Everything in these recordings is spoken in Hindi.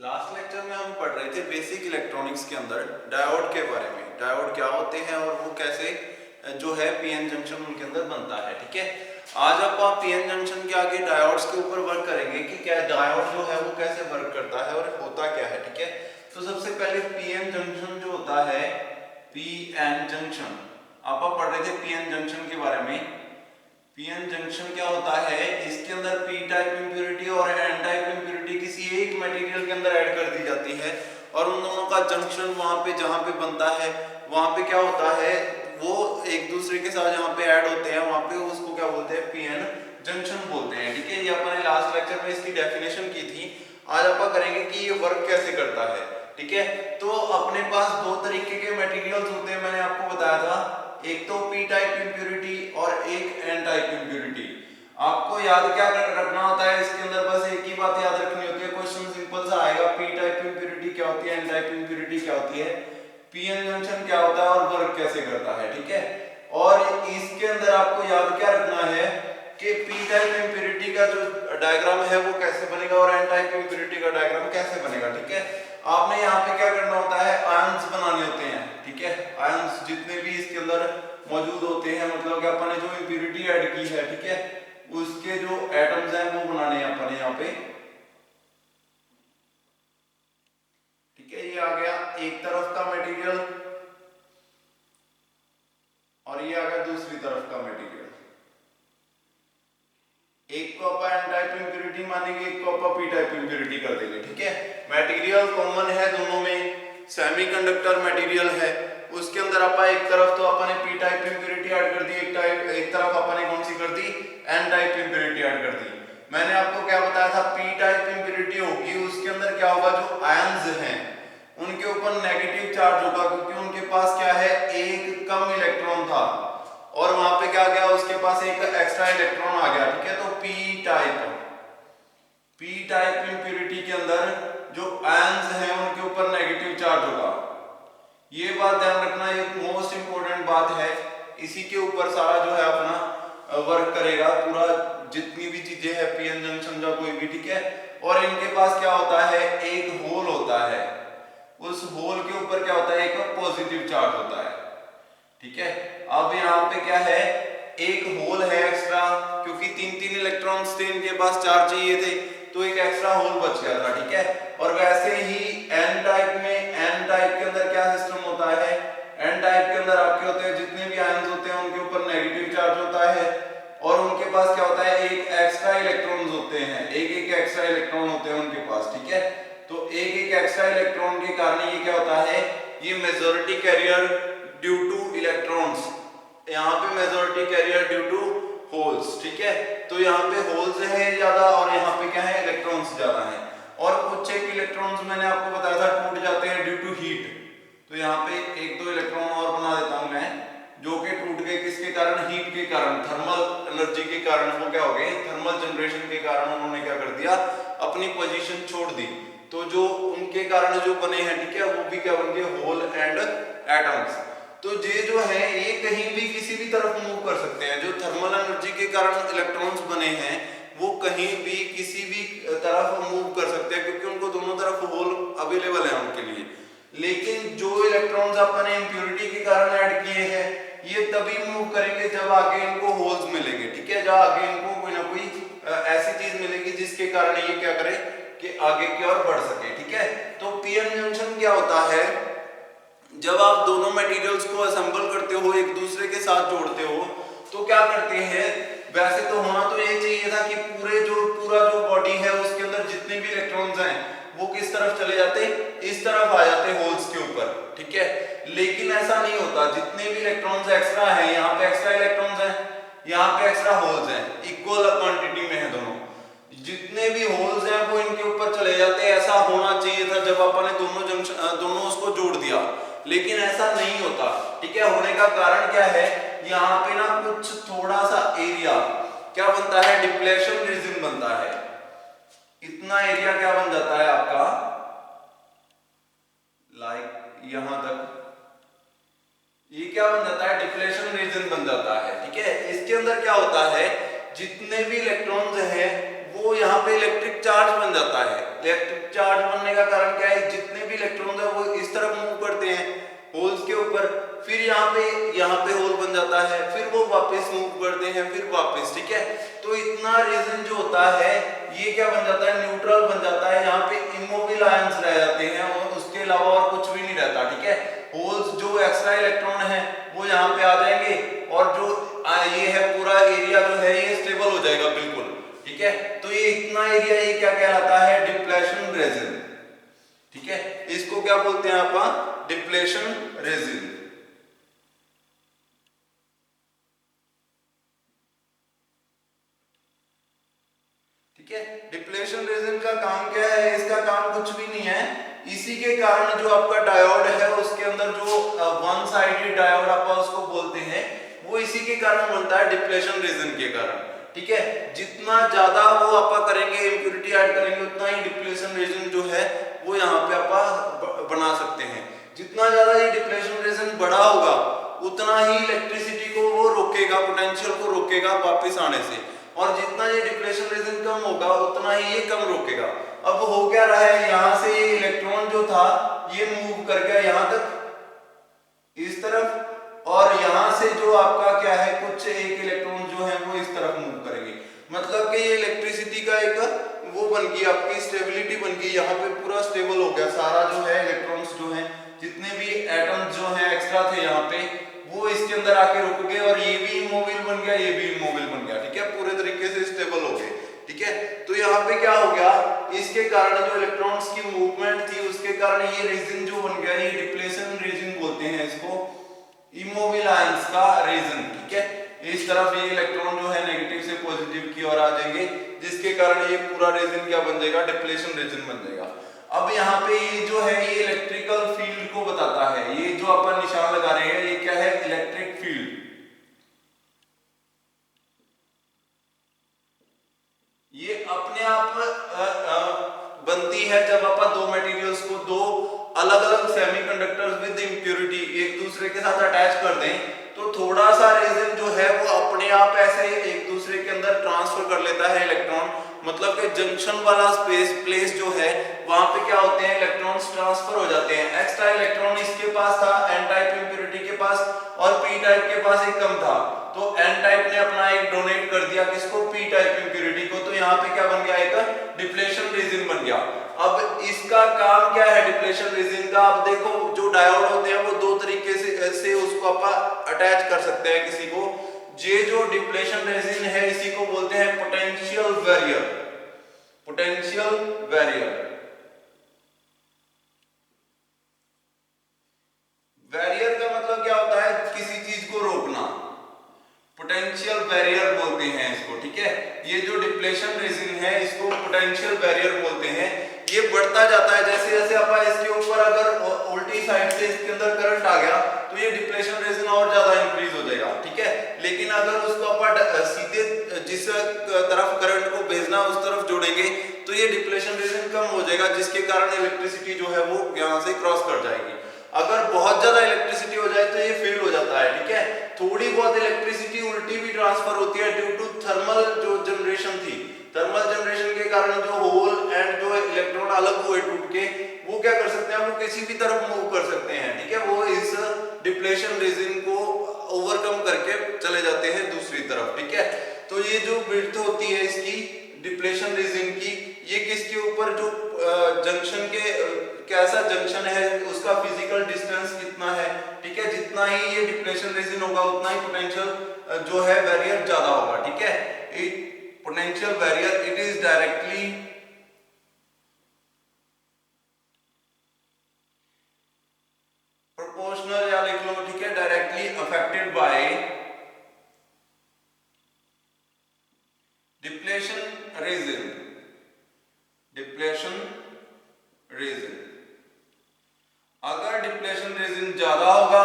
लास्ट लेक्चर में हम पढ़ रहे थे बेसिक इलेक्ट्रॉनिक्स के अंदर डायोड के बारे में। डायोड क्या होते हैं और वो कैसे जो है पीएन जंक्शन उनके अंदर बनता है। ठीक है, आज आप पीएन जंक्शन के आगे डायोड्स के ऊपर वर्क करेंगे कि क्या डायोड जो है वो कैसे वर्क करता है और होता क्या है। ठीक है, तो सबसे पहले पीएन जंक्शन जो होता है, पीएन जंक्शन आप पढ़ रहे थे पीएन जंक्शन के बारे में। पीएन जंक्शन क्या होता है, इसके अंदर पी टाइप इंप्योरिटी और एन टाइप इंप्योरिटी किसी एक मटेरियल के अंदर ऐड कर दी जाती है और उन दोनों का जंक्शन वहां पे जहां पे बनता है वहां पे क्या होता है, वो एक दूसरे के साथ जहां पे ऐड होते हैं वहां पे उसको क्या बोलते हैं, पीएन जंक्शन बोलते हैं। ठीक है, ये अपने लास्ट लेक्चर में इसकी डेफिनेशन की थी। आज आप करेंगे कि ये वर्क कैसे करता है। ठीक है, तो अपने पास दो तरीके के मटेरियल्स होते हैं, मैंने आपको बताया था, एक तो पी टाइप इंप्योरिटी और एक एन टाइप इंप्योरिटी। आपको याद क्या रखना होता है इसके अंदर, बस एक ही बात याद रखनी होती है, क्वेश्चन सिंपल सा आएगा, पी टाइप इंप्योरिटी क्या होती है, एन टाइप इंप्योरिटी क्या होती है, पीएन जंक्शन क्या होता है और वर्क कैसे करता है। ठीक है, और इसके अंदर आपको याद क्या रखना है कि पी टाइप इंप्योरिटी का जो डायग्राम है वो कैसे बनेगा और एन टाइप इंप्योरिटी का डायग्राम कैसे बनेगा। ठीक है, आपने यहाँ पे क्या करना होता है, आयंस बनाने होते हैं। ठीक है, आयंस जितने भी इसके अंदर मौजूद होते हैं, मतलब कि अपन ने जो इंप्योरिटी ऐड की है, ठीक है, उसके जो एटम्स हैं वो बनाने हैं अपन यहाँ पे। ठीक है, ये आ गया एक तरफ का मटेरियल और ये आ गया दूसरी तरफ का मटेरियल। एक को अपन एन टाइप इंप्योरिटी मानेंगे, एक को अपन पी टाइप इंप्योरिटी कर देंगे। ठीक है, मटेरियल कॉमन है दोनों में, सेमीकंडक्टर मटेरियल है, उसके अंदर अपन एक तरफ तो अपन ने पी टाइप इंप्योरिटी ऐड कर दी, एक तरफ अपन ने कौन सी कर दी, एन टाइप इंप्योरिटी ऐड कर दी। मैंने आपको क्या बताया था, पी टाइप इंप्योरिटी होगी, उसके अंदर क्या होगा, जो आयंस हैं उनके ऊपर नेगेटिव चार्ज होगा, क्योंकि उनके पास क्या है, एक कम इलेक्ट्रॉन था और वहां पे क्या गया, उसके पास एक एक्स्ट्रा इलेक्ट्रॉन आ गया। ठीक है, तो पी टाइप इंप्योरिटी के अंदर जो आयंस हैं उनके ऊपर नेगेटिव चार्ज होगा। ये बात ध्यान रखना, ये मोस्ट इंपोर्टेंट बात है, इसी के ऊपर सारा जो है अपना वर्क करेगा पूरा, जितनी भी चीजें हैं पीएन जंक्शन या कोई भी। ठीक है, और इनके पास क्या होता है, एक होल होता है, उस होल के ऊपर क्या होता है, एक पॉजिटिव चार्ज होता है। ठीक है, अब यहाँ पे क्या है, एक होल है एक्स्ट्रा, क्योंकि तीन तीन इलेक्ट्रॉन्स थे इनके पास, चार चाहिए थे, तो एक एक्स्ट्रा होल बच गया था। ठीक है, और वैसे ही एन टाइप में, एन टाइप के अंदर क्या सिस्टम होता है, एन टाइप के अंदर आपके होते हैं जितने भी आयंस होते हैं उनके ऊपर नेगेटिव चार्ज होता है और उनके पास क्या होता है, एक एक्स्ट्रा इलेक्ट्रॉन्स होते हैं, एक एक एक्स्ट्रा इलेक्ट्रॉन होते हैं उनके पास। ठीक है, तो एक एक एक्स्ट्रा इलेक्ट्रॉन के कारण ये क्या होता है, ये majority carrier due to electrons, यहाँ पे majority carrier due to holes. ठीक है, तो यहाँ पे होल्स है ज्यादा और यहाँ पे क्या है, इलेक्ट्रॉन्स ज्यादा हैं, और कुछ एक इलेक्ट्रॉन्स मैंने आपको बताया था टूट जाते हैं ड्यू टू हीट। तो यहाँ पे एक दो इलेक्ट्रॉन और बना देता हूं मैं, जो कि टूट गए किसके कारण, हीट के कारण, थर्मल एनर्जी के कारण, वो क्या हो गए, थर्मल जनरेशन के कारण उन्होंने क्या कर दिया, अपनी पोजीशन छोड़ दी। तो जो उनके कारण जो बने हैं, ठीक है, वो भी क्या बन गए, होल एंड एटम्स। तो ये जो है ये कहीं भी किसी भी तरफ मूव कर सकते हैं, जो थर्मल एनर्जी के कारण इलेक्ट्रॉन्स बने हैं वो कहीं भी किसी भी तरफ मूव कर सकते हैं, क्योंकि उनको दोनों तरफ होल अवेलेबल है उनके लिए। लेकिन जो इलेक्ट्रॉन्स अपने इंप्योरिटी के कारण ऐड किए हैं ये तभी मूव करेंगे जब आगे इनको होल्स मिलेंगे। ठीक है, जब आगे इनको कोई ना कोई ऐसी चीज मिलेगी जिसके कारण ये क्या करे कि आगे की ओर बढ़ सके। ठीक है, तो पीएन जंक्शन क्या होता है, जब आप दोनों मटेरियल्स को असेंबल करते हो, एक दूसरे के साथ जोड़ते हो, तो क्या करते हैं, वैसे तो होना तो ये चाहिए था कि पूरा जो बॉडी है उसके अंदर जितने भी इलेक्ट्रॉन्स हैं वो किस तरफ चले जाते, इस तरफ आ जाते होल्स के ऊपर। ठीक है, लेकिन ऐसा नहीं होता, जितने भी इलेक्ट्रॉन्स एक्स्ट्रा हैं, यहाँ पे एक्स्ट्रा इलेक्ट्रॉन्स हैं, यहाँ पे एक्स्ट्रा होल्स हैं, इक्वल क्वांटिटी में है दोनों, जितने भी होल्स हैं वो इनके ऊपर चले जाते हैं। ऐसा होना चाहिए था जब अपन ने दोनों उसको जोड़ दिया, लेकिन ऐसा नहीं होता। ठीक है, होने का कारण क्या है, यहाँ पे ना कुछ थोड़ा सा एरिया क्या बनता है, डिप्लेशन रीजन बनता है, इतना एरिया क्या बन जाता है आपका, लाइक यहां तक, ये क्या बन जाता है, डिप्लेशन रीजन बन जाता है। ठीक है, इसके अंदर क्या होता है, जितने भी इलेक्ट्रॉन्स हैं वो यहाँ पे इलेक्ट्रिक चार्ज बन जाता है। इलेक्ट्रिक चार्ज बनने का कारण क्या है, जितने भी इलेक्ट्रॉन है वो इस तरफ मूव करते हैं होल्स के ऊपर, फिर यहाँ पे होल बन जाता है, फिर वो वापस मूव करते हैं, फिर वापस, ठीक है। तो इतना रीजन जो होता है ये क्या बन जाता है, न्यूट्रल बन जाता है, यहाँ पे इमोबिल आयंस रह जाते हैं और उसके अलावा और कुछ भी नहीं रहता, ठीक है। होल्स जो एक्स्ट्रा इलेक्ट्रॉन है वो यहाँ पे आ जाएंगे और जो ये है पूरा एरिया जो है ये स्टेबल हो जाएगा बिल्कुल, ठीक है। तो ये इतना एरिया ये क्या कहलाता है, डिप्लेशन रीजन, ठीक है। इसको क्या बोलते हैं आप, डिप्लेशन रीजन। ठीक है, डिप्लेशन रीजन का काम क्या है, इसका काम कुछ भी नहीं है, इसी के कारण जो आपका डायोड है उसके अंदर जो वन साइडेड डायोड आप उसको बोलते हैं, वो इसी के कारण बनता है, डिप्लेशन रीजन के कारण, ठीक है। जितना ज्यादा वो आप करेंगे, इंप्योरिटी ऐड करेंगे, उतना ही डिप्लेशन रीजन जो है वो यहाँ पे आप बना सकते हैं। जितना ज्यादा ये डिप्लेशन रीजन बड़ा होगा उतना ही इलेक्ट्रिसिटी को वो रोकेगा, पोटेंशियल को रोकेगा वापस आने से, और जितना ये डिप्लेशन रीजन कम होगा उतना ही ये कम रोकेगा। अब हो क्या रहा है, यहाँ से ये इलेक्ट्रॉन जो था ये मूव कर गया यहाँ तक इस तरफ, और यहाँ से जो आपका क्या है, कुछ एक इलेक्ट्रॉन जो है वो इस तरफ मूव करेंगे, मतलब कि ये इलेक्ट्रिसिटी का एक वो बन गई, आपकी स्टेबिलिटी बन गई, यहाँ पे पूरा स्टेबल हो गया, सारा जो है इलेक्ट्रॉन्स जो है, जितने भी एटम्स जो है एक्स्ट्रा थे यहाँ पे, वो इसके अंदर आके रुक गए, और ये भी इमोबिल बन गया, ये भी इमोबिल बन गया, ठीक है, पूरे तरीके से स्टेबल हो गए, ठीक है। तो यहाँ पे क्या हो गया, इसके कारण जो इलेक्ट्रॉन्स की मूवमेंट थी उसके कारण ये रीजन जो बन गया, ये डिप्लेशन रीजन बोलते हैं इसको, इमोबिल आयंस का रीजन, ठीक है। इस तरफ ये इलेक्ट्रॉन जो है नेगेटिव से पॉजिटिव की ओर आ जाएंगे, जिसके कारण ये पूरा रीजन क्या बन जाएगा, डिप्लेशन रीजन बन जाएगा। अब यहाँ पे ये जो है ये इलेक्ट्रिकल फील्ड को बताता है, ये जो अपन निशान लगा रहे हैं ये क्या है, इलेक्ट्रिक फील्ड। ये अपने आप बनती है जब अपन दो मटेरियल्स को, दो अलग अलग सेमीकंडक्टर्स विद इंप्योरिटी एक दूसरे के साथ अटैच कर दें, तो थोड़ा सा रीजन जो है वो अपने आप ऐसे एक दूसरे के अंदर ट्रांसफर कर लेता है इलेक्ट्रॉन, मतलब कि जंक्शन वाला प्लेस जो है वहां पे क्या होते हैं, इलेक्ट्रॉन्स ट्रांसफर हो जाते हैं। एक्स्ट्रा इलेक्ट्रॉन इसके पास था, एन टाइप इंप्योरिटी के पास, और पी टाइप के पास एक कम था, तो एन टाइप ने अपना एक डोनेट कर दिया किसको, पी टाइप इंप्योरिटी को, तो यहाँ पे क्या बन गया, एक डिप्लेशन रीजन बन गया। अब इसका काम क्या है डिप्लेशन रीजन का, आप देखो जो डायोड होते हैं वो दो तरीके से उसको आप अटैच कर सकते हैं किसी को। ये जो डिप्लेशन रीजन है इसी को बोलते हैं potential barrier, potential barrier. Barrier का मतलब क्या होता है, किसी चीज को रोकना, पोटेंशियल बैरियर बोलते हैं इसको, ठीक है। ये जो डिप्लेशन रीजन है इसको पोटेंशियल बैरियर बोलते हैं। ये बढ़ता जाता है जैसे जैसे अपन इसके ऊपर अगर उल्टी साइड से इसके अंदर करंट आ गया तो ये डिप्लेशन रीजन और ज्यादा इंक्रीज हो जाएगा, ठीक है। लेकिन अगर उसको अपन सीधे जिस तरफ करंट को भेजना उस तरफ जोड़ेंगे तो ये डिप्लेशन रीजन कम हो जाएगा, जिसके कारण इलेक्ट्रिसिटी जो है वो यहाँ से क्रॉस कर जाएगी। अगर बहुत ज्यादा इलेक्ट्रिसिटी हो जाए तो ये फेल हो जाता है, ठीक है। थोड़ी बहुत इलेक्ट्रिसिटी उल्टी भी ट्रांसफर होती है ड्यू टू थर्मल जो जनरेशन थी, थर्मल जनरेशन के कारण जो होल एंड जो इलेक्ट्रॉन अलग हुए टूट के, वो क्या कर सकते हैं, वो किसी भी तरफ मूव कर सकते हैं, ठीक है। वो इस डिप्लेशन रीजन को ओवरकम करके चले जाते हैं दूसरी तरफ, ठीक है। तो ये जो विड्थ होती है इसकी डिप्लेशन रीजन की, ये किसके ऊपर, जो जंक्शन के कैसा जंक्शन है उसका फिजिकल डिस्टेंस कितना है, ठीक है। जितना ही ये डिप्लेशन रीजन होगा उतना ही पोटेंशियल जो है बैरियर ज्यादा होगा, ठीक है। Potential barrier it is directly proportional, या लिख लो, ठीक है, directly affected by depletion region, depletion region. अगर डिप्लेशन रीजन ज्यादा होगा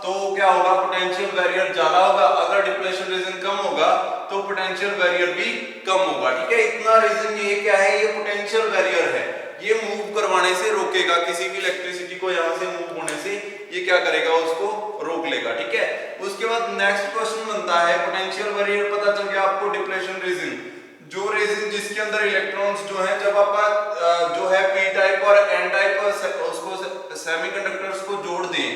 तो क्या होगा, पोटेंशियल बैरियर ज्यादा होगा, अगर डिप्लेशन रीजन कम होगा तो पोटेंशियल बैरियर भी कम होगा, ठीक है। इतना रीजन ये क्या है, ये पोटेंशियल बैरियर है, ये मूव करवाने से रोकेगा, किसी भी इलेक्ट्रिसिटी को यहाँ से मूव होने से ये क्या करेगा, उसको रोक लेगा, ठीक है। उसके बाद नेक्स्ट क्वेश्चन बनता है, पोटेंशियल बैरियर पता चल गया आपको, डिप्लेशन रीजन, जो रेजिन जिसके अंदर इलेक्ट्रॉन्स जो है, जब आप जो है पी टाइप और एन टाइप उसको सेमीकंडक्टर्स को जोड़ दें,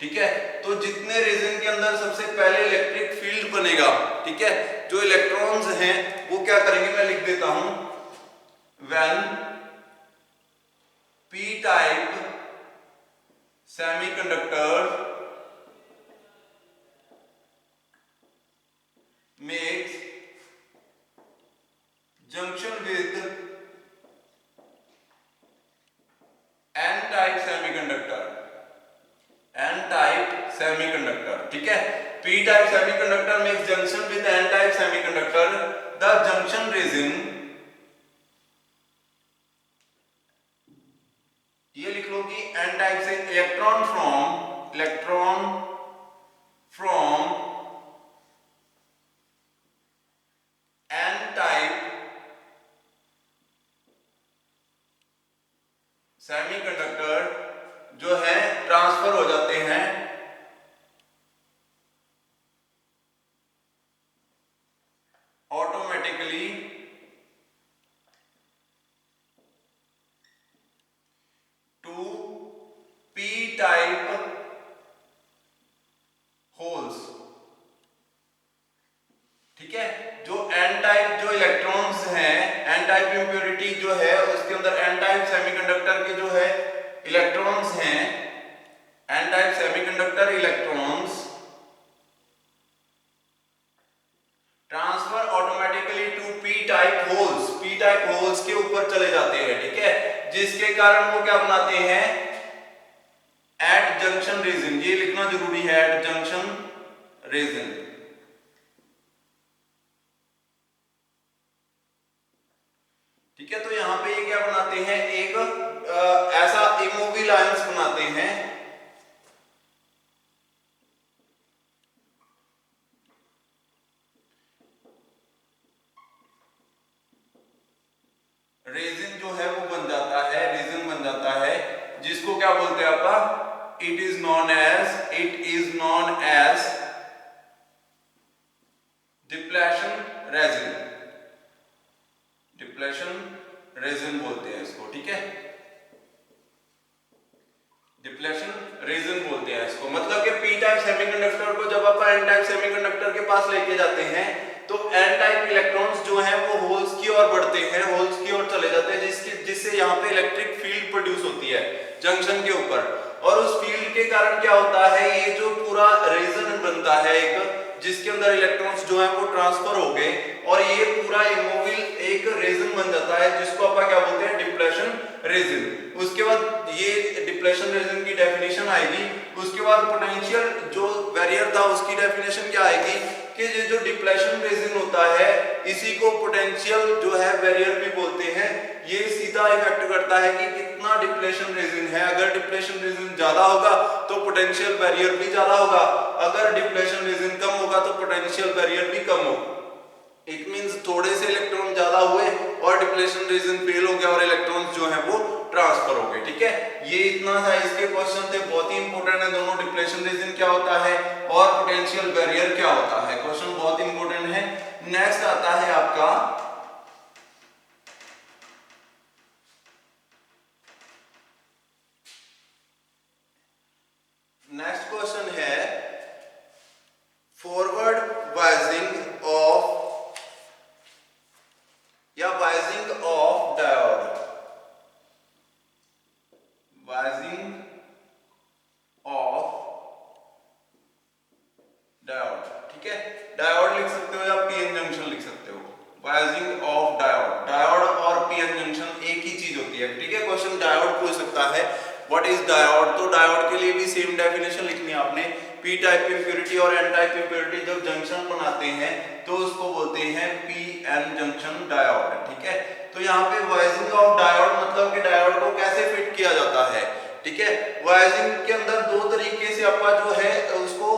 ठीक है, तो जितने रेजिन के अंदर सबसे पहले इलेक्ट्रिक फील्ड बनेगा, ठीक है, जो इलेक्ट्रॉन्स हैं वो क्या करेंगे, मैं लिख देता हूं, when P type semiconductor makes junction with n-type semiconductor, n-type semiconductor, ठीक है, p-type semiconductor makes junction with n-type semiconductor, the junction resin, ये लिख लो कि n-type से इलेक्ट्रॉन फ्रॉम n-type सेमीकंडक्टर जो है ट्रांसफर हो जाते हैं automatically to P type holes, ठीक है, जो एन टाइप जो इलेक्ट्रॉन्स हैं, एन टाइप इंप्योरिटी जो है उसके अंदर एन टाइप सेमीकंडक्टर के जो है इलेक्ट्रॉन्स हैं, N type semiconductor electrons transfer automatically to P type holes के ऊपर चले जाते हैं, ठीक है, जिसके कारण वो क्या बनाते हैं, एट जंक्शन रीजन, ये लिखना जरूरी है, एट जंक्शन रीजन, ठीक है, तो यहां पे ये क्या बनाते हैं, एक ऐसा इमोबिल आयंस बनाते हैं, रेजिन जो है वो बन जाता है, रेजिन बन जाता है, जिसको क्या बोलते हैं आपका, it is known as depletion region बोलते हैं इसको, ठीक है, डिप्लेशन रेजिन बोलते हैं इसको, मतलब कि पी टाइप सेमीकंडक्टर को जब आप एन टाइप सेमीकंडक्टर के पास लेके जाते हैं तो एन टाइप इलेक्ट्रॉन्स जो हैं वो होल्स की ओर बढ़ते हैं, होल्स की ओर चले जाते हैं, जिससे यहाँ पे इलेक्ट्रिक फील्ड प्रोड्यूस होती है जंक्शन के ऊपर, और उस फील्ड के कारण क्या होता है, ये जो पूरा रेजन बनता है एक, जिसके अंदर इलेक्ट्रॉन्स जो हैं वो ट्रांसफर हो गए और ये पूरा इमोबिल एक रेजन बन जाता है, जिसको अपन क्या बोलते हैं, डिप्लेशन रेजन। उसके बाद ये डिप्लेशन रेजन की डेफिनेशन आएगी, उसके बाद पोटेंशियल जो बैरियर था उसकी डेफिनेशन क्या आएगी कि ये जो डिप्लेशन रेजिन होता है इसी को पोटेंशियल जो है बैरियर भी बोलते हैं, ये सीधा इफेक्ट करता है कि कितना डिप्लेशन रेजिन है, अगर डिप्लेशन रेजिन ज्यादा होगा तो पोटेंशियल बैरियर भी ज्यादा होगा, अगर डिप्लेशन रेजिन कम होगा तो पोटेंशियल बैरियर भी कम होगा। इट मींस थोड़े से इलेक्ट्रॉन ज्यादा हुए और डिप्लेशन रीजन फेल हो गया और इलेक्ट्रॉन्स जो है वो ट्रांसफर हो गए, ठीक है, ये इतना था, इसके क्वेश्चन थे, बहुत ही इंपॉर्टेंट है दोनों, डिप्लेशन रीजन क्या होता है और पोटेंशियल बैरियर क्या होता है, क्वेश्चन बहुत इंपॉर्टेंट है। नेक्स्ट आता है आपका नेक्स्ट क्वेश्चन है फॉरवर्ड बायसिंग ऑफ या biasing of diode, biasing of diode, ठीक है, डायोड लिख सकते हो या पीएन जंक्शन लिख सकते हो, बायसिंग ऑफ डायोड, डायोड और पीएन जंक्शन एक ही चीज होती है, ठीक है, क्वेश्चन डायोड पूछ सकता है, व्हाट इज डायोड, तो डायोड के लिए भी सेम डेफिनेशन लिखनी है आपने, पी टाइप इंप्योरिटी और एन टाइप इंप्योरिटी जब जंक्शन बनाते हैं तो उसको बोलते हैं पी एन जंक्शन डायोड, ठीक है, तो यहाँ पे वाइजिंग ऑफ डायोड मतलब कि डायोड को कैसे फिट किया जाता है, ठीक है, वाइजिंग के अंदर दो तरीके से आपका जो है उसको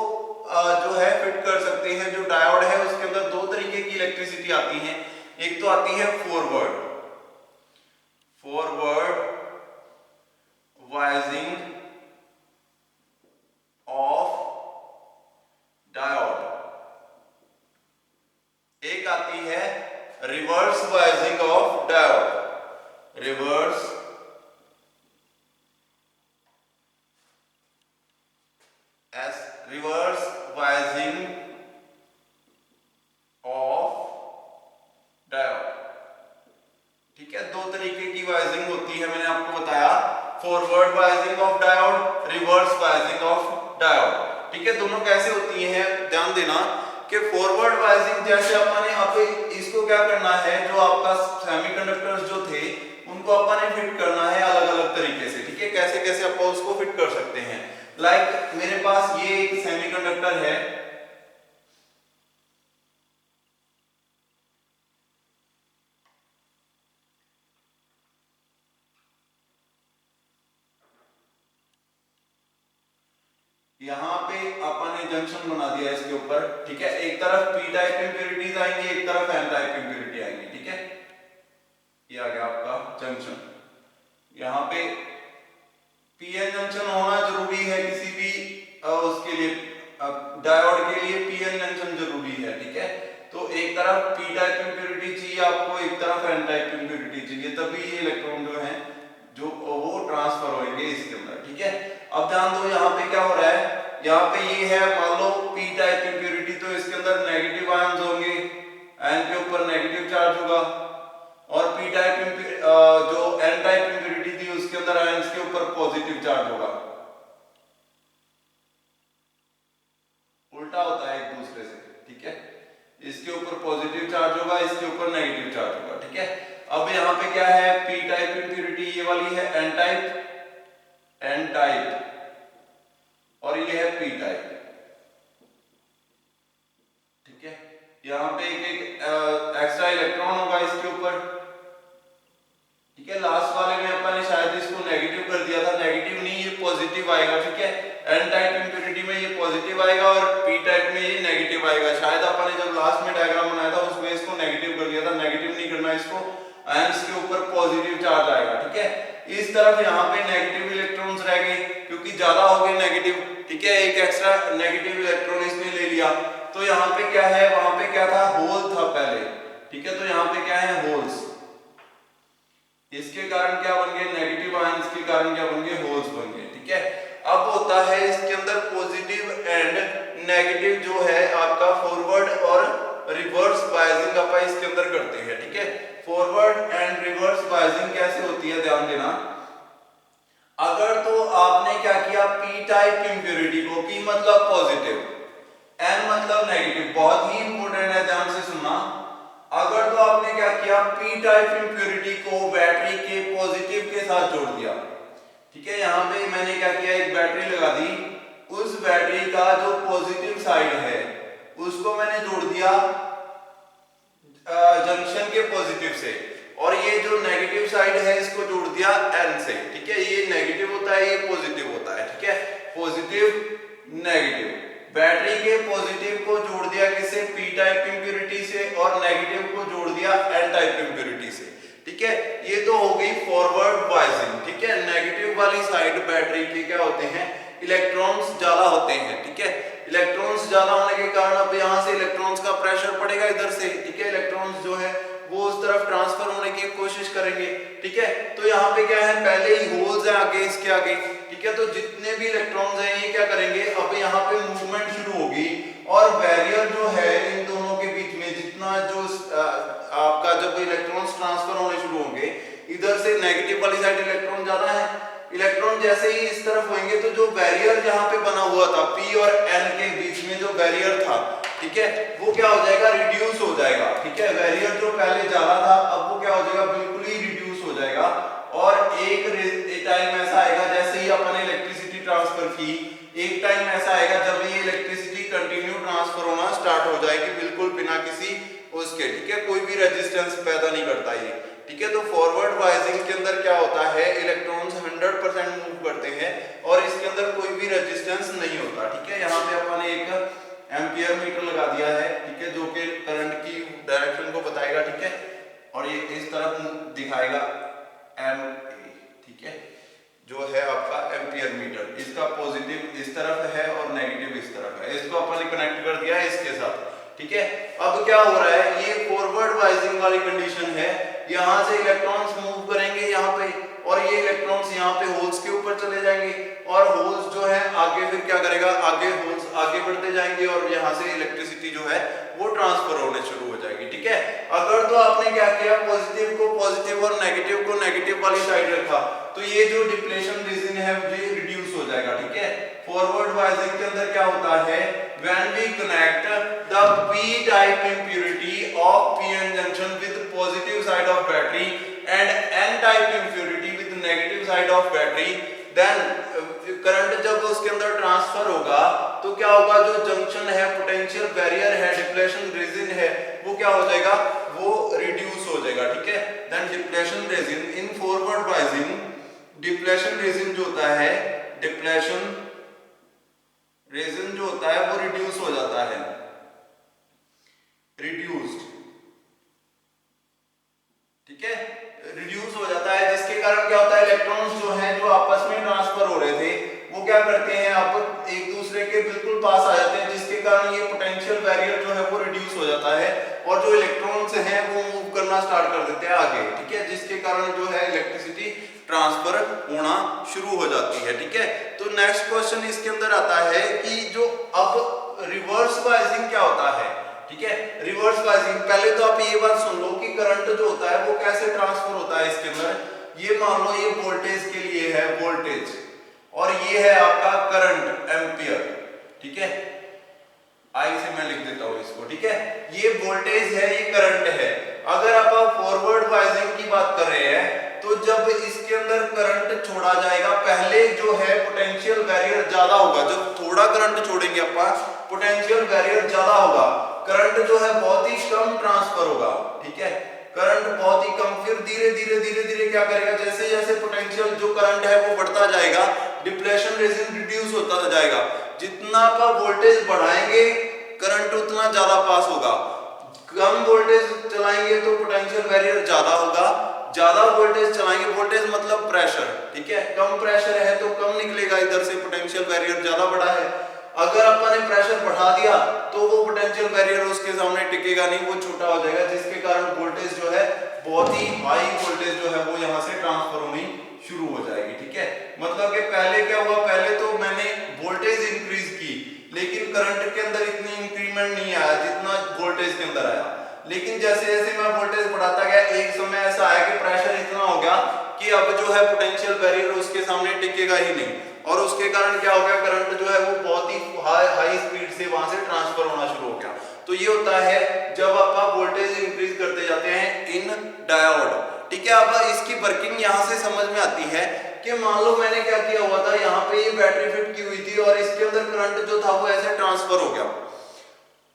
जो है फिट कर सकते हैं, जो डायोड है उसके अंदर दो तरीके की इलेक्ट्रिसिटी आती है, एक तो आती है फॉरवर्ड वाइजिंग ऑफ डायोड, एक आती है reverse reverse biasing of diode. ठीक है, दो तरीके की बायसिंग होती है, मैंने आपको बताया, forward biasing of diode, reverse biasing of diode. ठीक है, दोनों कैसे होती हैं ध्यान देना कि फॉरवर्ड बायसिंग जैसे अपन ने आप इसको क्या करना है, जो आपका सेमीकंडक्टर्स जो थे उनको अपन ने फिट करना है अलग अलग तरीके से। ठीक है, कैसे कैसे अपन उसको फिट कर सकते हैं। लाइक मेरे पास ये एक सेमीकंडक्टर है, यहाँ पे अपन ने जंक्शन बना दिया इसके ऊपर। ठीक है, एक तरफ पी टाइप इंप्योरिटीज आएंगी, एक तरफ एन टाइप इंप्योरिटी आएंगी। ठीक है, ये आ गया आपका जंक्शन। यहाँ पे पीएन जंक्शन होना जरूरी है किसी भी उसके लिए, डायोड के लिए पीएन जंक्शन जरूरी है। ठीक है, तो एक तरफ पी टाइप इंप्योरिटी चाहिए आपको, एक तरफ एन टाइप इंप्योरिटी चाहिए, तभी ये इलेक्ट्रॉन जो है जो वो ट्रांसफर होंगे इसके अंदर। ठीक है, अब ध्यान दो यहाँ पे क्या हो रहा है, यहाँ पे ये है मान लो पी टाइप इंप्योरिटी, तो इसके अंदर नेगेटिव आयंस होंगे, एन के ऊपर नेगेटिव चार्ज होगा, और पी टाइप जो एन टाइप इंप्योरिटी थी उसके अंदर आयंस के ऊपर पॉजिटिव चार्ज होगा। उल्टा होता है एक दूसरे से। ठीक है, इसके ऊपर पॉजिटिव चार्ज होगा, इसके ऊपर नेगेटिव चार्ज होगा। ठीक है, अब यहाँ पे क्या है, पी टाइप इंप्योरिटी ये वाली है एन टाइप, और ये है पी टाइप। ठीक है, यहाँ पे एक एक्स्ट्रा इलेक्ट्रॉन होगा इसके ऊपर। ठीक है, लास्ट वाले में अपन ने शायद इसको नेगेटिव कर दिया था, नेगेटिव नहीं, ये पॉजिटिव आएगा। ठीक है, एन टाइप इंप्योरिटी में ये पॉजिटिव आएगा और पी टाइप में ये नेगेटिव आएगा। शायद अपन ने जब लास्ट में डायग्राम बनाया था उसमें इसको नेगेटिव कर दिया था, नेगेटिव नहीं करना, इसको आयंस के ऊपर पॉजिटिव चार्ज आएगा। ठीक है, इस तरफ यहाँ पे नेगेटिव इलेक्ट्रॉन्स रह गए क्योंकि ज्यादा हो गए नेगेटिव। ठीक है, एक एक्स्ट्रा नेगेटिव इलेक्ट्रॉन इसने ले लिया, तो यहाँ पे क्या है, वहां पे क्या था, होल था पहले। ठीक है, तो यहाँ पे क्या है, होल्स, इसके कारण क्या बन गए, नेगेटिव आयंस के कारण क्या बन गए, होल्स बन गए। ठीक है, अब होता है इसके अंदर पॉजिटिव एंड नेगेटिव जो है आपका फॉरवर्ड और रिवर्स बायसिंग अपन इसके अंदर करते हैं। ठीक है, फॉरवर्ड एंड रिवर्स बायसिंग कैसे होती है ध्यान देना। अगर तो आपने क्या किया, पी टाइप इंप्योरिटी को, पी मतलब पॉजिटिव, एन मतलब नेगेटिव, बहुत ही इंपॉर्टेंट है, ध्यान से सुनना। अगर तो आपने क्या किया, पी टाइप इंप्योरिटी को बैटरी के पॉजिटिव के साथ जोड़ दिया। ठीक है, यहाँ पे मैंने क्या किया, एक बैटरी लगा दी, उस बैटरी का जो पॉजिटिव साइड है उसको मैंने जोड़ दिया जंक्शन के पॉजिटिव से, और ये जो नेगेटिव साइड है इसको जोड़ दिया एन से। ठीक है, ये नेगेटिव होता है, ये पॉजिटिव होता है। ठीक है, पॉजिटिव नेगेटिव, बैटरी के पॉजिटिव को जोड़ दिया किससे, पी टाइप इंप्योरिटी से, और नेगेटिव को जोड़ दिया एन टाइप इंप्योरिटी से। ठीक है, ये तो हो गई फॉरवर्ड बायसिंग। ठीक है, नेगेटिव वाली साइड बैटरी के क्या होते हैं, इलेक्ट्रॉन्स ज्यादा होते हैं। ठीक है, इलेक्ट्रॉन्स ज्यादा होने के कारण अब यहाँ से इलेक्ट्रॉन्स का प्रेशर पड़ेगा इधर से। ठीक है, इलेक्ट्रॉन्स जो है वो उस तरफ ट्रांसफर होने की कोशिश करेंगे। ठीक है, तो यहाँ पे क्या है, पहले ही होल्स है आगे, इसके आगे। ठीक है, तो जितने भी इलेक्ट्रॉन्स हैं ये क्या करेंगे, अब यहाँ पे मूवमेंट शुरू होगी, और बैरियर जो है इन दोनों के बीच में जितना जो आपका जब इलेक्ट्रॉन्स ट्रांसफर होने शुरू होंगे, इधर से नेगेटिव वाली साइड इलेक्ट्रॉन ज्यादा है, इलेक्ट्रॉन जैसे ही इस तरफ होंगे तो जो बैरियर यहाँ पे बना हुआ था पी और एन के बीच में, जो बैरियर था, ठीक है, वो क्या हो जाएगा, रिड्यूस हो जाएगा। ठीक है, बैरियर जो पहले ज्यादा था अब वो क्या हो जाएगा, बिल्कुल ही रिड्यूस हो जाएगा। और एक टाइम ऐसा आएगा, जैसे ही अपन ने इलेक्ट्रिसिटी ट्रांसफर की, एक टाइम ऐसा आएगा जब ये इलेक्ट्रिसिटी कंटिन्यू ट्रांसफर होना स्टार्ट हो जाएगी, बिल्कुल बिना किसी उसके। ठीक है, कोई भी रेजिस्टेंस पैदा नहीं करता ये। ठीक है, तो फॉरवर्ड बायसिंग के अंदर क्या होता है, इलेक्ट्रॉन्स 100% मूव करते हैं और इसके अंदर कोई भी रेजिस्टेंस नहीं होता। ठीक है, यहाँ पे अपन ने एक एम्पियर मीटर लगा दिया है। ठीक है, जो कि करंट की डायरेक्शन को बताएगा। ठीक है, और ये इस तरफ दिखाएगा एम। ठीक है, जो है आपका एम्पियर मीटर, इसका पॉजिटिव इस तरफ है और नेगेटिव इस तरफ है, इसको अपन ने कनेक्ट कर दिया है इसके साथ। ठीक है, अब क्या हो रहा है, ये फॉरवर्ड बायसिंग वाली कंडीशन है, यहाँ से इलेक्ट्रॉन्स मूव करेंगे यहाँ पे, और ये इलेक्ट्रॉन्स यहाँ पे होल्स के ऊपर चले जाएंगे, और होल्स जो है आगे फिर क्या करेगा, आगे होल्स आगे बढ़ते जाएंगे और यहाँ से इलेक्ट्रिसिटी जो है वो ट्रांसफर होने शुरू हो जाएगी। ठीक है, अगर तो आपने क्या किया, पॉजिटिव को पॉजिटिव और नेगेटिव को नेगेटिव वाली साइड रखा तो ये जो डिप्लेशन रीजन है ये रिड्यूस हो जाएगा। ठीक है, फॉरवर्ड बायसिंग के अंदर क्या होता है, when we connect the P type impurity of PN junction with positive side of battery and N type impurity with negative side of battery, then current जब उसके अंदर ट्रांसफर होगा तो क्या होगा, जो जंक्शन है, पोटेंशियल बैरियर है, डिप्लेशन रीजन है, वो क्या हो जाएगा, वो रिड्यूस हो जाएगा। ठीक है, then depletion region in forward biasing, depletion region जो होता है, डिप्लेशन रीजन जो होता है वो रिड्यूस हो जाता है, रिड्यूस्ड। ठीक है, रिड्यूस हो जाता है, जिसके कारण क्या होता है, इलेक्ट्रॉन्स जो हैं जो आपस में ट्रांसफर हो रहे थे वो क्या करते हैं, आप एक दूसरे के बिल्कुल पास आ जाते हैं, जिसके कारण ये पोटेंशियल बैरियर जो है वो रिड्यूस हो जाता है और जो इलेक्ट्रॉन्स हैं वो मूव करना स्टार्ट कर देते हैं आगे। ठीक है, जिसके कारण जो है इलेक्ट्रिसिटी ट्रांसफर होना शुरू हो जाती है। ठीक है, तो नेक्स्ट क्वेश्चन इसके अंदर आता है कि जो अब रिवर्स बायसिंग क्या होता है। ठीक है, रिवर्स बायसिंग, पहले तो आप ये बात सुन लो कि करंट जो होता है वो कैसे ट्रांसफर होता है इसके अंदर। ये मान लो ये वोल्टेज के लिए है, वोल्टेज, और ये है आपका करंट, एम्पियर। ठीक है, आई से मैं लिख देता हूं इसको। ठीक है, ये वोल्टेज है, ये करंट है। अगर आप फॉरवर्ड बायसिंग की बात कर रहे हैं तो जब इसके अंदर करंट छोड़ा जाएगा, पहले जो है पोटेंशियल बैरियर ज्यादा होगा, जब थोड़ा करंट छोड़ेंगे अपन पोटेंशियल बैरियर ज्यादा होगा, करंट जो है बहुत ही कम ट्रांसफर होगा। ठीक है, करंट बहुत ही कम, फिर धीरे धीरे धीरे धीरे क्या करेगा, जैसे जैसे पोटेंशियल जो करंट है वो बढ़ता जाएगा, डिप्लेशन रीजन रिड्यूस होता जाएगा। जितना आप वोल्टेज बढ़ाएंगे करंट उतना ज्यादा पास होगा, कम वोल्टेज चलाएंगे तो पोटेंशियल बैरियर ज्यादा होगा, ज्यादा वोल्टेज चलाएंगे, वोल्टेज मतलब प्रेशर। ठीक है, कम प्रेशर है तो कम निकलेगा इधर से, पोटेंशियल बैरियर ज्यादा बड़ा है। अगर अपन ने प्रेशर बढ़ा दिया तो वो पोटेंशियल बैरियर उसके सामने टिकेगा नहीं, वो छोटा हो जाएगा, जिसके कारण वोल्टेज जो है बहुत ही हाई वोल्टेज जो है वो यहाँ से ट्रांसफर होनी शुरू हो जाएगी। ठीक है, मतलब कि पहले क्या हुआ, पहले तो मैंने वोल्टेज इंक्रीज की लेकिन करंट के अंदर इतनी इंक्रीमेंट नहीं आया जितना वोल्टेज के अंदर आया, लेकिन जैसे जैसे मैं वोल्टेज बढ़ाता गया एक समय ऐसा आया कि प्रेशर इतना हो गया कि अब जो है पोटेंशियल बैरियर उसके सामने टिकेगा ही नहीं, और उसके कारण क्या हो गया, करंट जो है वो बहुत ही हाई स्पीड से वहां से ट्रांसफर होना शुरू हो गया। तो ये होता है जब आप वोल्टेज इंक्रीज करते जाते हैं इन डायोड। ठीक है, अब इसकी वर्किंग यहाँ से समझ में आती है कि मान लो मैंने क्या किया हुआ था, यहाँ पे ये बैटरी फिट की हुई थी और इसके अंदर करंट जो था वो ऐसे ट्रांसफर हो गया।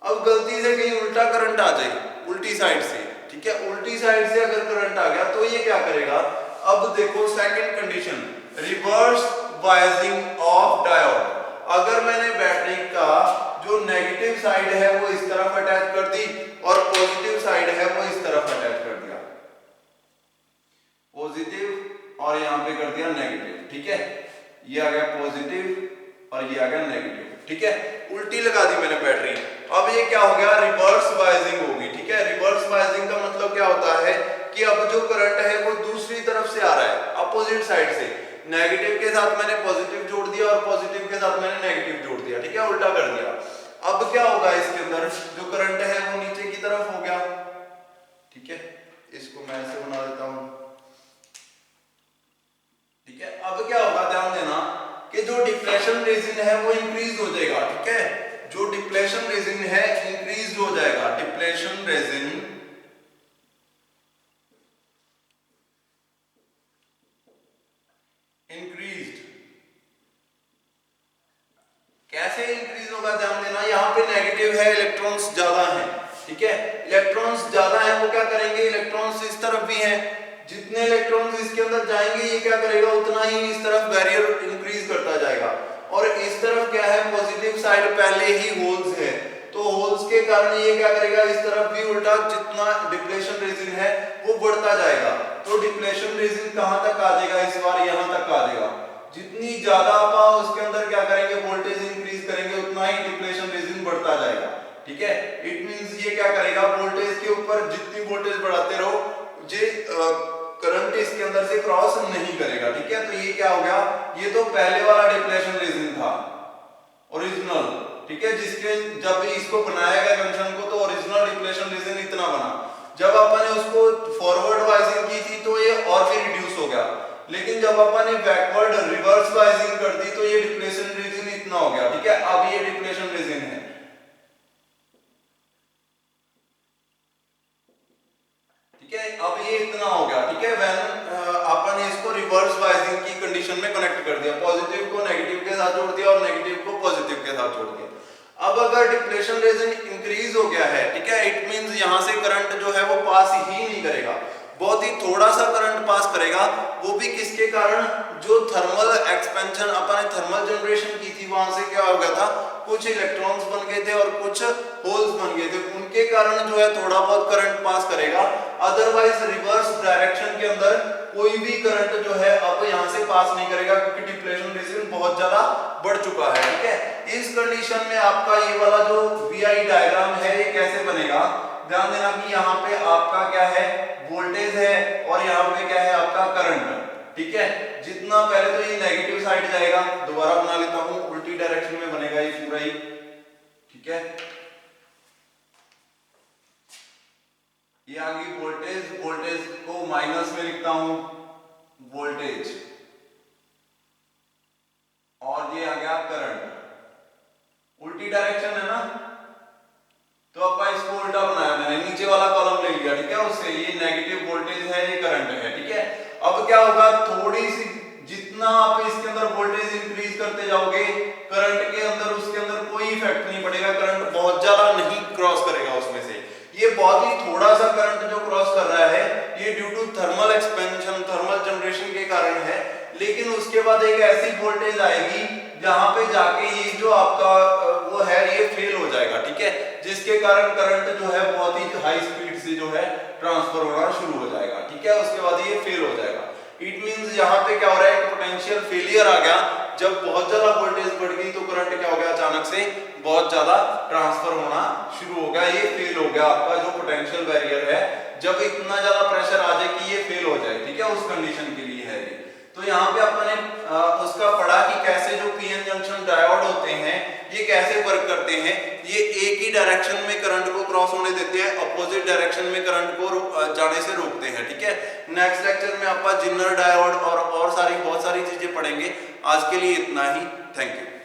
अब गलती से कहीं उल्टा करंट आ जाए, उल्टी साइड से। ठीक है, उल्टी साइड से अगर करंट आ गया तो ये क्या करेगा, अब देखो second condition, reverse biasing of diode. अगर मैंने बैटरी का जो नेगेटिव साइड है वो इस तरफ अटैच कर दी और पॉजिटिव साइड है वो इस तरफ अटैच कर दिया, पॉजिटिव और यहां पे कर दिया नेगेटिव। ठीक है, ये आ गया पॉजिटिव और ये आ गया नेगेटिव। ठीक है, उल्टी लगा दी मैंने बैटरी, अब ये क्या हो गया, रिवर्स बायसिंग होगी। ठीक है, रिवर्स बायसिंग का मतलब क्या होता है कि अब जो करंट है वो दूसरी तरफ से आ रहा है, अपोजिट साइड से। नेगेटिव के साथ मैंने पॉजिटिव जोड़ दिया और पॉजिटिव के साथ मैंने नेगेटिव जोड़ दिया। ठीक है, उल्टा कर दिया। अब क्या होगा, इसके अंदर जो करंट है वो नीचे की तरफ हो गया। ठीक है, इसको मैं ऐसे बना देता हूं। ठीक है, अब क्या होगा, ध्यान देना कि जो डिप्लेशन रीजन है वो इंक्रीज हो जाएगा। ठीक है, जो डिप्लेशन रीजन है इंक्रीज हो जाएगा, डिप्लेशन रीजन इंक्रीज्ड। कैसे इंक्रीज होगा, ध्यान देना, यहाँ पे नेगेटिव है, इलेक्ट्रॉन्स ज्यादा हैं। ठीक है, इलेक्ट्रॉन्स ज्यादा हैं, वो क्या करेंगे, इलेक्ट्रॉन्स इस तरफ भी हैं, जितने इलेक्ट्रॉन्स इसके अंदर जाएंगे ये क्या करेगा, उतना ही इस तरफ बैरियर इंक्रीज करता जाएगा। और इस तरफ क्या है, पॉजिटिव साइड पहले ही होल्स है, तो होल्स के कारण ये क्या करेगा, इस तरफ भी उल्टा जितना डिप्लेशन रीजन है वो बढ़ता जाएगा। तो डिप्लेशन रीजन कहां तक आ जाएगा, इस बार यहां तक आ जाएगा। जितनी ज्यादा आप उसके अंदर क्या करेंगे, वोल्टेज इंक्रीज करेंगे, उतना ही डिप्लेशन रीजन बढ़ता जाएगा। ठीक है, इट मींस ये क्या करेगा, वोल्टेज के ऊपर जितनी वोल्टेज बढ़ाते रहो ये करंट इसके अंदर से क्रॉस नहीं करेगा। ठीक है, तो ये क्या हो गया, ये तो पहले वाला डिप्लेशन रीजन था ओरिजिनल, ठीक है, जिसके जब इसको बनाया गया जंक्शन को तो ओरिजिनल डिप्लेशन रीजन इतना बना, जब अपन ने उसको फॉरवर्ड वाइजिंग की थी तो ये और भी रिड्यूस हो गया, लेकिन जब अपन ने बैकवर्ड रिवर्स वाइजिंग कर दी तो ये डिप्लेशन रीजन इतना हो गया। ठीक है, अब ये डिप्लेशन रीजन है। ठीक है, अब ये इतना हो गया। ठीक है, व्हेन अपन ने इसको रिवर्स वाइजिंग की कंडीशन में कनेक्ट कर दिया, पॉजिटिव को नेगेटिव के साथ जोड़ दिया और नेगेटिव को पॉजिटिव के साथ जोड़ दिया। अब अगर डिप्लेशन रीजन इंक्रीज हो गया है, ठीक है, इट मींस यहां से करंट जो है वो पास ही नहीं करेगा, बहुत ही थोड़ा सा करंट पास करेगा, वो भी किसके कारण, जो थर्मल एक्सपेंशन अपन ने थर्मल जनरेशन की थी वहां से क्या हो गया था, कुछ इलेक्ट्रॉन्स बन गए थे और कुछ होल्स बन गए थे, उनके कारण जो है थोड़ा बहुत करंट पास करेगा। अदरवाइज रिवर्स डायरेक्शन के अंदर कोई भी करंट जो है अब यहां से पास नहीं करेगा, क्योंकि डिप्लेशन रीजन बहुत ज्यादा बढ़ चुका है। ठीक है, इस कंडीशन में आपका ये वाला जो VI डायग्राम है ये कैसे बनेगा, ध्यान देना कि यहाँ पे आपका क्या है, वोल्टेज है और यहाँ पे क्या है आपका करंट। ठीक है, जितना पहले तो ये नेगेटिव साइड जाएगा, दोबारा बना लेता हूं, उल्टी डायरेक्शन में बनेगा ये पूरा ही। ठीक है, ये आ गई वोल्टेज, वोल्टेज को माइनस में लिखता हूं वोल्टेज, और ये आ गया करंट, उल्टी डायरेक्शन है ना, तो अपन इसको उल्टा बनाया, मैंने नीचे वाला कॉलम ले लिया। ठीक है, उससे ये नेगेटिव वोल्टेज है, ये करंट है। ठीक है, अब क्या होगा, थोड़ी सी जितना आप इसके अंदर वोल्टेज इंक्रीज करते जाओगे करंट के अंदर, उसके अंदर कोई इफेक्ट नहीं पड़ेगा, करंट बहुत ज्यादा नहीं क्रॉस करेगा उसमें से, ये बहुत ही थोड़ा सा करंट जो क्रॉस कर रहा है ये due to thermal expansion, thermal generation के कारण है। लेकिन उसके बाद एक ऐसी वोल्टेज आएगी जहां पे जाके ये जो आपका वो है ये फेल हो जाएगा। ठीक है, जिसके कारण करंट जो है बहुत ही हाई स्पीड से जो है ट्रांसफर होना शुरू हो जाएगा। ठीक है, उसके बाद ये फेल हो जाएगा। इट मींस यहाँ पे क्या हो रहा है, पोटेंशियल फेलियर आ गया, जब बहुत ज्यादा वोल्टेज बढ़ गई तो करंट क्या हो गया, अचानक से बहुत ज्यादा ट्रांसफर होना शुरू हो गया, ये फेल हो गया आपका जो पोटेंशियल बैरियर है, जब इतना ज्यादा प्रेशर आ जाए कि ये फेल हो जाए। ठीक है, उस कंडीशन के लिए है ये। तो यहाँ पे अपन ने उसका पढ़ा कि कैसे जो पीएन जंक्शन डायोड होते हैं ये कैसे वर्क करते हैं, ये एक ही डायरेक्शन में करंट को क्रॉस होने देते हैं, अपोजिट डायरेक्शन में करंट को जाने से रोकते हैं। ठीक है, नेक्स्ट लेक्चर में अपन जिन्नर डायोड और बहुत सारी चीजें पढ़ेंगे। आज के लिए इतना ही, थैंक यू।